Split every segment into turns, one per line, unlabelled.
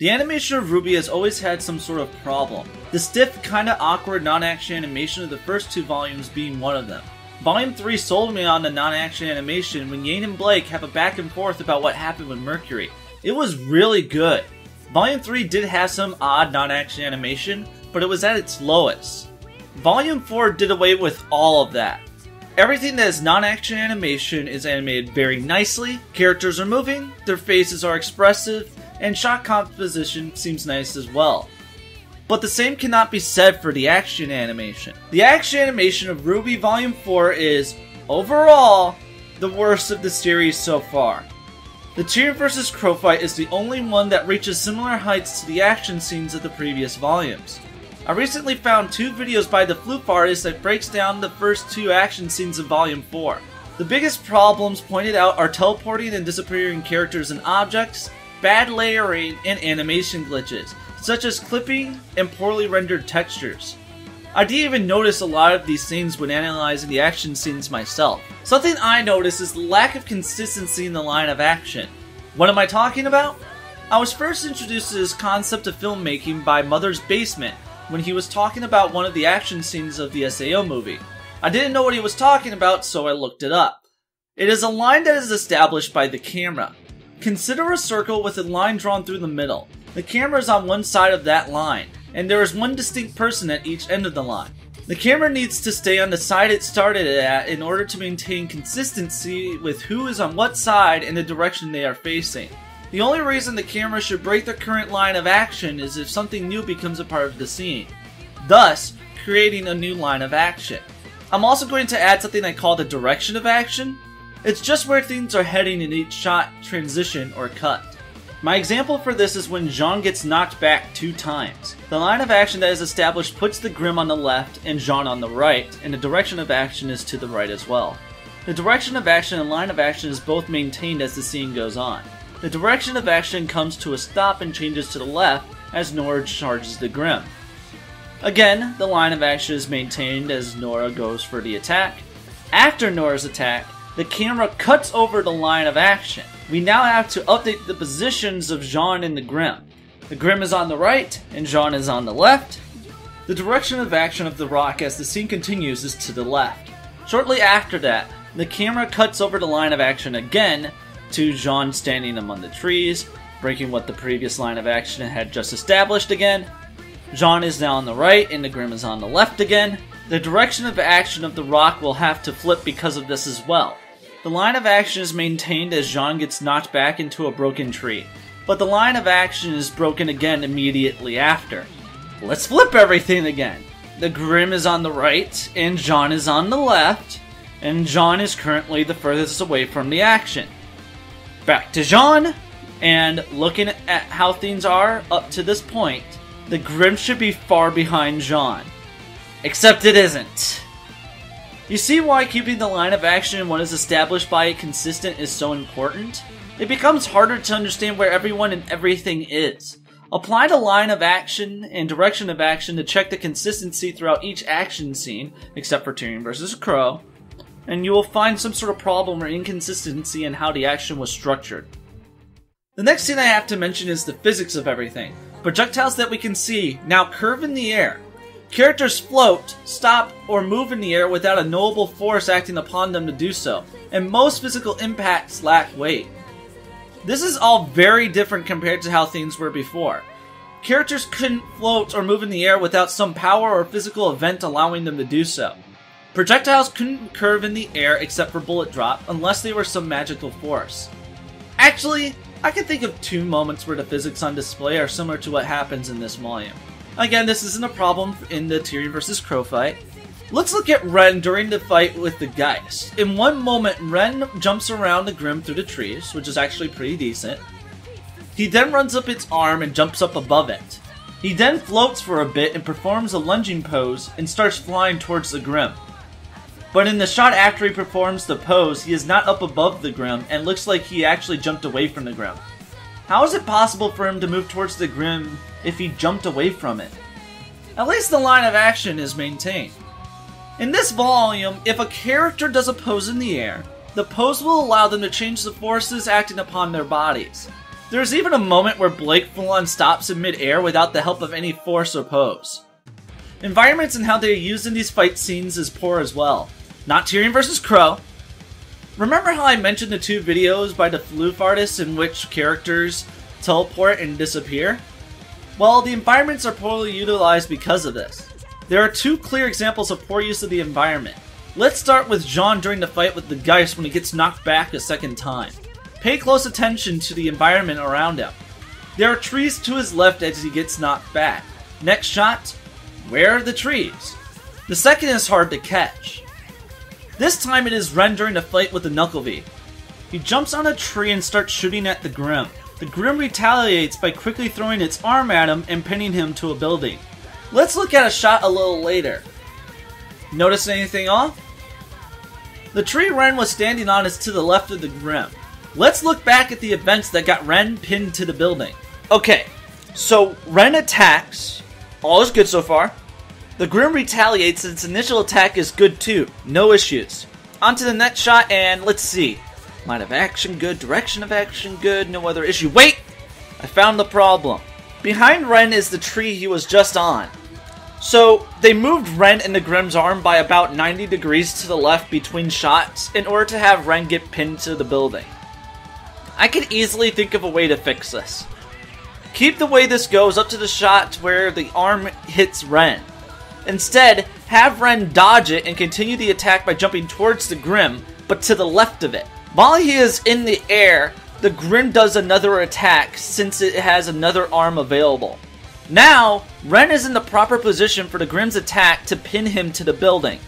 The animation of Ruby has always had some sort of problem. The stiff, kinda awkward non-action animation of the first two volumes being one of them. Volume 3 sold me on the non-action animation when Yane and Blake have a back and forth about what happened with Mercury. It was really good. Volume 3 did have some odd non-action animation, but it was at its lowest. Volume 4 did away with all of that. Everything that is non-action animation is animated very nicely, characters are moving, their faces are expressive, and shot composition seems nice as well. But the same cannot be said for the action animation. The action animation of RWBY Volume 4 is, overall, the worst of the series so far. The Tyrion vs. Crow fight is the only one that reaches similar heights to the action scenes of the previous volumes. I recently found 2 videos by the Floof artist that breaks down the first 2 action scenes of Volume 4. The biggest problems pointed out are teleporting and disappearing characters and objects, bad layering, and animation glitches, such as clipping and poorly rendered textures. I didn't even notice a lot of these things when analyzing the action scenes myself. Something I noticed is the lack of consistency in the line of action. What am I talking about? I was first introduced to this concept of filmmaking by Mother's Basement, when he was talking about one of the action scenes of the SAO movie. I didn't know what he was talking about, so I looked it up. It is a line that is established by the camera. Consider a circle with a line drawn through the middle. The camera is on one side of that line, and there is one distinct person at each end of the line. The camera needs to stay on the side it started at in order to maintain consistency with who is on what side and the direction they are facing. The only reason the camera should break the current line of action is if something new becomes a part of the scene, thus creating a new line of action. I'm also going to add something I call the direction of action. It's just where things are heading in each shot, transition, or cut. My example for this is when Jean gets knocked back 2 times. The line of action that is established puts the Grimm on the left and Jean on the right, and the direction of action is to the right as well. The direction of action and line of action is both maintained as the scene goes on. The direction of action comes to a stop and changes to the left as Nora charges the Grimm. Again, the line of action is maintained as Nora goes for the attack. After Nora's attack, the camera cuts over the line of action. We now have to update the positions of Jean and the Grimm. The Grimm is on the right, and Jean is on the left. The direction of action of the rock as the scene continues is to the left. Shortly after that, the camera cuts over the line of action again to Jean standing among the trees, breaking what the previous line of action had just established again. Jean is now on the right and the Grimm is on the left again. The direction of action of the rock will have to flip because of this as well. The line of action is maintained as Jean gets knocked back into a broken tree, but the line of action is broken again immediately after. Let's flip everything again. The Grimm is on the right and Jean is on the left, and Jean is currently the furthest away from the action. Back to Jean, and looking at how things are up to this point, the Grimm should be far behind Jean. Except it isn't. You see why keeping the line of action and what is established by it consistent is so important? It becomes harder to understand where everyone and everything is. Apply the line of action and direction of action to check the consistency throughout each action scene, except for Tyrion vs. Crow, and you will find some sort of problem or inconsistency in how the action was structured. The next thing I have to mention is the physics of everything. Projectiles that we can see now curve in the air. Characters float, stop, or move in the air without a knowable force acting upon them to do so, and most physical impacts lack weight. This is all very different compared to how things were before. Characters couldn't float or move in the air without some power or physical event allowing them to do so. Projectiles couldn't curve in the air except for bullet drop unless they were some magical force. Actually, I can think of 2 moments where the physics on display are similar to what happens in this volume. Again, this isn't a problem in the Tyrion vs. Crow fight. Let's look at Ren during the fight with the Geist. In one moment, Ren jumps around the Grimm through the trees, which is actually pretty decent. He then runs up its arm and jumps up above it. He then floats for a bit and performs a lunging pose and starts flying towards the Grimm. But in the shot after he performs the pose, he is not up above the Grimm and looks like he actually jumped away from the Grimm. How is it possible for him to move towards the Grimm if he jumped away from it? At least the line of action is maintained. In this volume, if a character does a pose in the air, the pose will allow them to change the forces acting upon their bodies. There's even a moment where Blake full-on stops in mid-air without the help of any force or pose. Environments and how they are used in these fight scenes is poor as well. Not Tyrion vs. Crow. Remember how I mentioned the 2 videos by the Floof artists in which characters teleport and disappear? Well, the environments are poorly utilized because of this. There are 2 clear examples of poor use of the environment. Let's start with Jon during the fight with the Geist when he gets knocked back a second time. Pay close attention to the environment around him. There are trees to his left as he gets knocked back. Next shot, where are the trees? The second is hard to catch. This time it is Ren during the fight with the Knuckleby. He jumps on a tree and starts shooting at the Grimm. The Grimm retaliates by quickly throwing its arm at him and pinning him to a building. Let's look at a shot a little later. Notice anything off? The tree Ren was standing on is to the left of the Grimm. Let's look back at the events that got Ren pinned to the building. Okay, so Ren attacks. All is good so far. The Grimm retaliates and its initial attack is good too. No issues. On to the next shot and let's see. Line of action good, direction of action good, no other issue. Wait! I found the problem. Behind Ren is the tree he was just on. So, they moved Ren and the Grimm's arm by about 90 degrees to the left between shots in order to have Ren get pinned to the building. I could easily think of a way to fix this. Keep the way this goes up to the shot where the arm hits Ren. Instead, have Ren dodge it and continue the attack by jumping towards the Grimm, but to the left of it. While he is in the air, the Grimm does another attack since it has another arm available. Now, Ren is in the proper position for the Grimm's attack to pin him to the building.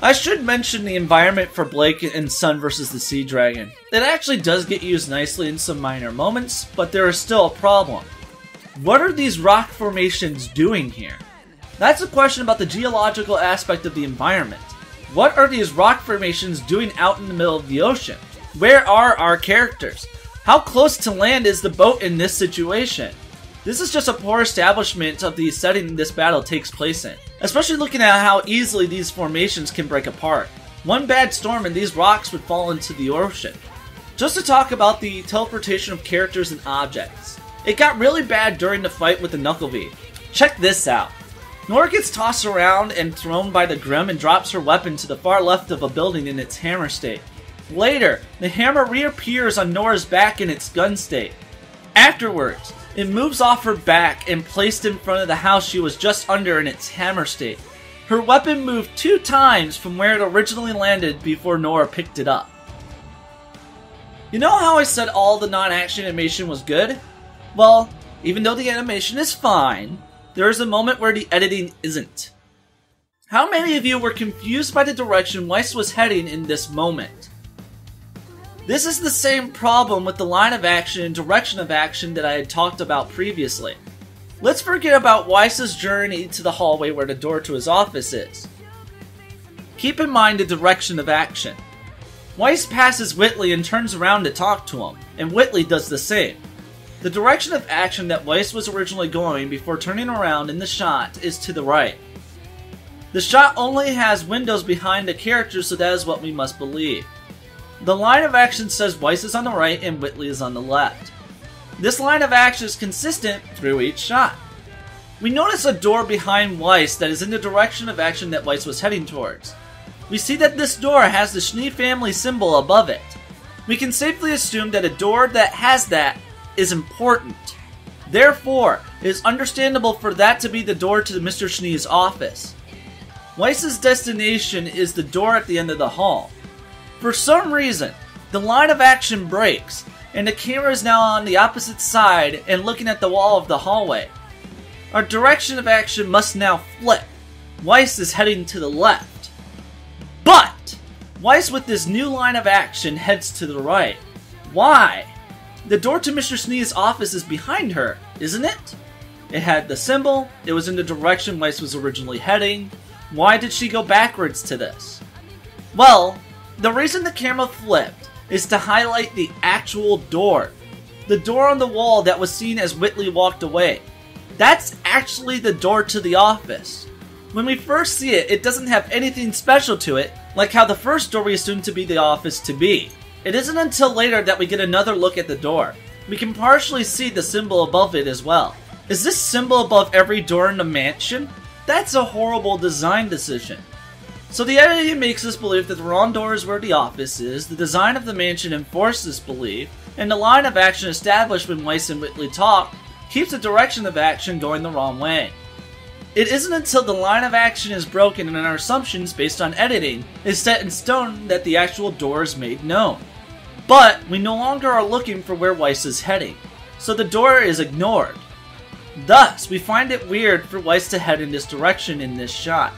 I should mention the environment for Blake and Sun versus the Sea Dragon. It actually does get used nicely in some minor moments, but there is still a problem. What are these rock formations doing here? That's a question about the geological aspect of the environment. What are these rock formations doing out in the middle of the ocean? Where are our characters? How close to land is the boat in this situation? This is just a poor establishment of the setting this battle takes place in, especially looking at how easily these formations can break apart. One bad storm and these rocks would fall into the ocean. Just to talk about the teleportation of characters and objects. It got really bad during the fight with the Knuckleby. Check this out. Nora gets tossed around and thrown by the Grimm and drops her weapon to the far left of a building in its hammer state. Later, the hammer reappears on Nora's back in its gun state. Afterwards, it moves off her back and placed in front of the house she was just under in its hammer state. Her weapon moved 2 times from where it originally landed before Nora picked it up. You know how I said all the non-action animation was good? Well, even though the animation is fine, there is a moment where the editing isn't. How many of you were confused by the direction Weiss was heading in this moment? This is the same problem with the line of action and direction of action that I had talked about previously. Let's forget about Weiss's journey to the hallway where the door to his office is. Keep in mind the direction of action. Weiss passes Whitley and turns around to talk to him, and Whitley does the same. The direction of action that Weiss was originally going before turning around in the shot is to the right. The shot only has windows behind the characters, so that is what we must believe. The line of action says Weiss is on the right and Whitley is on the left. This line of action is consistent through each shot. We notice a door behind Weiss that is in the direction of action that Weiss was heading towards. We see that this door has the Schnee family symbol above it. We can safely assume that a door that has that is important. Therefore, it is understandable for that to be the door to Mr. Schnee's office. Weiss's destination is the door at the end of the hall. For some reason, the line of action breaks, and the camera is now on the opposite side and looking at the wall of the hallway. Our direction of action must now flip. Weiss is heading to the left. But Weiss with this new line of action heads to the right. Why? The door to Mr. Schnee's office is behind her, isn't it? It had the symbol, it was in the direction Weiss was originally heading. Why did she go backwards to this? Well, the reason the camera flipped is to highlight the actual door. The door on the wall that was seen as Whitley walked away. That's actually the door to the office. When we first see it, it doesn't have anything special to it, like how the first door we assumed to be the office to be. It isn't until later that we get another look at the door. we can partially see the symbol above it as well. Is this symbol above every door in the mansion? That's a horrible design decision. So the editing makes us believe that the wrong door is where the office is, the design of the mansion enforces this belief, and the line of action established when Weiss and Whitley talk keeps the direction of action going the wrong way. It isn't until the line of action is broken and our assumptions based on editing is set in stone that the actual door is made known. But we no longer are looking for where Weiss is heading, so the door is ignored. Thus, we find it weird for Weiss to head in this direction in this shot.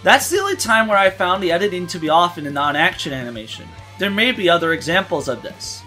That's the only time where I found the editing to be off in a non-action animation. There may be other examples of this.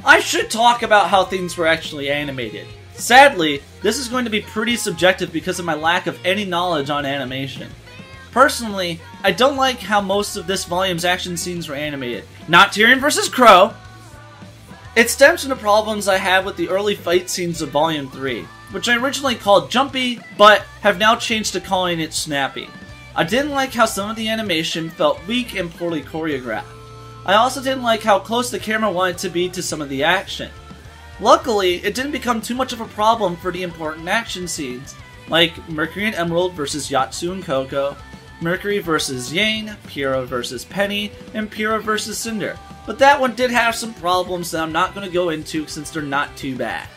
I should talk about how things were actually animated. Sadly, this is going to be pretty subjective because of my lack of any knowledge on animation. Personally, I don't like how most of this volume's action scenes were animated. Not Tyrion vs. Crow! It stems from the problems I had with the early fight scenes of Volume 3, which I originally called jumpy, but have now changed to calling it snappy. I didn't like how some of the animation felt weak and poorly choreographed. I also didn't like how close the camera wanted to be to some of the action. Luckily, it didn't become too much of a problem for the important action scenes, like Mercury and Emerald vs. Yatsu and Coco, Mercury vs. Yane, Pyrrha vs. Penny, and Pyrrha vs. Cinder. But that one did have some problems that I'm not going to go into since they're not too bad.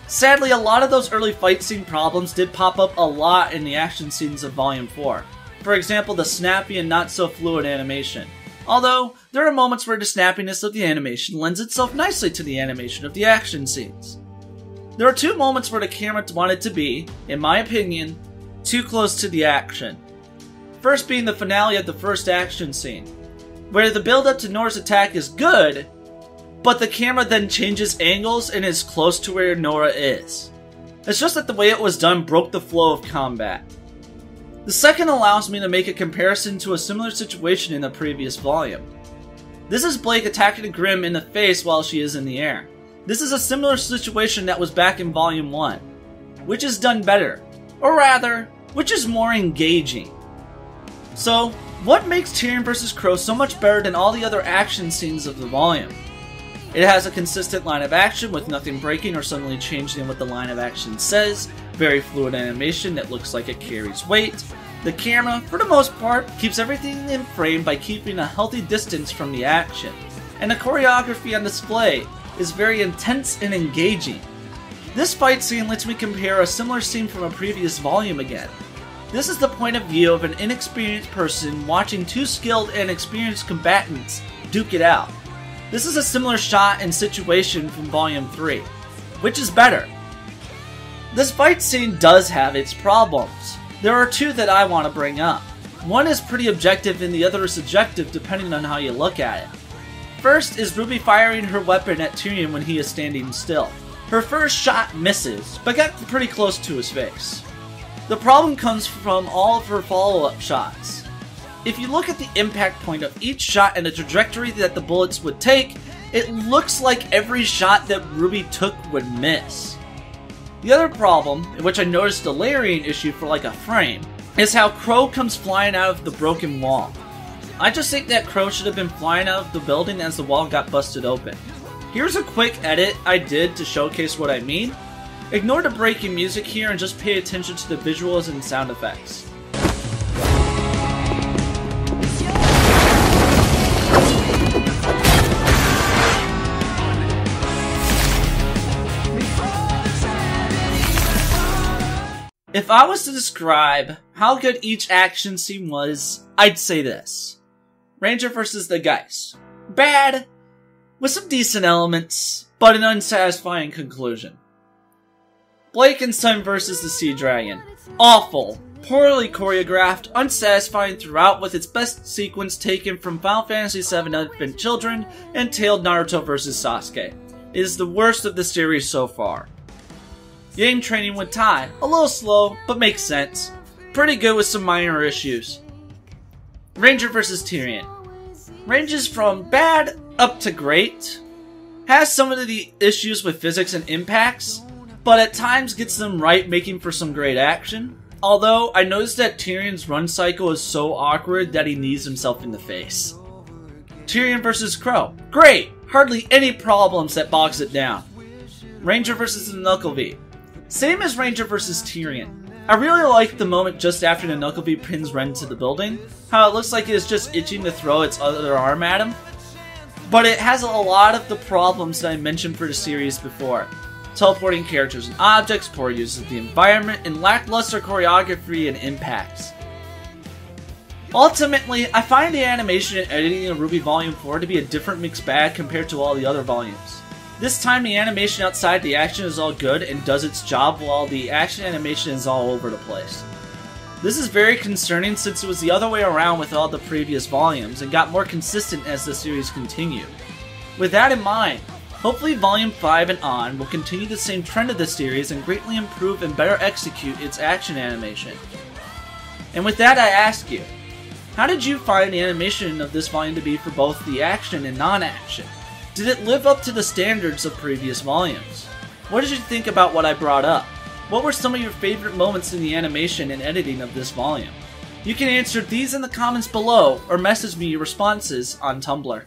Sadly, a lot of those early fight scene problems did pop up a lot in the action scenes of Volume 4. For example, the snappy and not so fluid animation. Although, there are moments where the snappiness of the animation lends itself nicely to the animation of the action scenes. There are two moments where the camera wanted to be, in my opinion, too close to the action. First being the finale of the first action scene, where the build-up to Nora's attack is good, but the camera then changes angles and is close to where Nora is. It's just that the way it was done broke the flow of combat. The second allows me to make a comparison to a similar situation in the previous volume. This is Blake attacking Grimm in the face while she is in the air. This is a similar situation that was back in Volume 1, which is done better, or rather, which is more engaging. So, what makes Tyrion vs. Crow so much better than all the other action scenes of the volume? It has a consistent line of action with nothing breaking or suddenly changing what the line of action says, very fluid animation that looks like it carries weight. The camera, for the most part, keeps everything in frame by keeping a healthy distance from the action. And the choreography on display is very intense and engaging. This fight scene lets me compare a similar scene from a previous volume again. This is the point of view of an inexperienced person watching two skilled and experienced combatants duke it out. This is a similar shot and situation from Volume 3. Which is better? This fight scene does have its problems. There are two that I want to bring up. One is pretty objective and the other is subjective depending on how you look at it. First is Ruby firing her weapon at Tyrion when he is standing still. Her first shot misses, but got pretty close to his face. The problem comes from all of her follow-up shots. If you look at the impact point of each shot and the trajectory that the bullets would take, it looks like every shot that Ruby took would miss. The other problem, in which I noticed a layering issue for like a frame, is how Crow comes flying out of the broken wall. I just think that Crow should have been flying out of the building as the wall got busted open. Here's a quick edit I did to showcase what I mean. Ignore the breaking music here and just pay attention to the visuals and sound effects. If I was to describe how good each action scene was, I'd say this. Ranger vs. the Geist. Bad, with some decent elements, but an unsatisfying conclusion. Blake and Sun vs. the Sea Dragon. Awful, poorly choreographed, unsatisfying throughout with its best sequence taken from Final Fantasy VII Infant Children and Tailed Naruto vs. Sasuke. It is the worst of the series so far. Yang training with Tai. A little slow, but makes sense. Pretty good with some minor issues. Ranger vs. Tyrion. Ranges from bad up to great. Has some of the issues with physics and impacts, but at times gets them right, making for some great action. Although, I noticed that Tyrion's run cycle is so awkward that he knees himself in the face. Tyrion vs. Crow. Great! Hardly any problems that bogs it down. Ranger vs. Nanucklevy. Same as Ranger vs. Tyrion. I really like the moment just after Nanucklevy pins Ren to the building, how it looks like it is just itching to throw its other arm at him. But it has a lot of the problems that I mentioned for the series before. Teleporting characters and objects, poor use of the environment, and lackluster choreography and impacts. Ultimately, I find the animation and editing in RWBY Volume 4 to be a different mixed bag compared to all the other volumes. This time the animation outside the action is all good and does its job, while the action animation is all over the place. This is very concerning since it was the other way around with all the previous volumes and got more consistent as the series continued. With that in mind, hopefully Volume 5 and on will continue the same trend of the series and greatly improve and better execute its action animation. And with that, I ask you, how did you find the animation of this volume to be for both the action and non-action? Did it live up to the standards of previous volumes? What did you think about what I brought up? What were some of your favorite moments in the animation and editing of this volume? You can answer these in the comments below or message me your responses on Tumblr.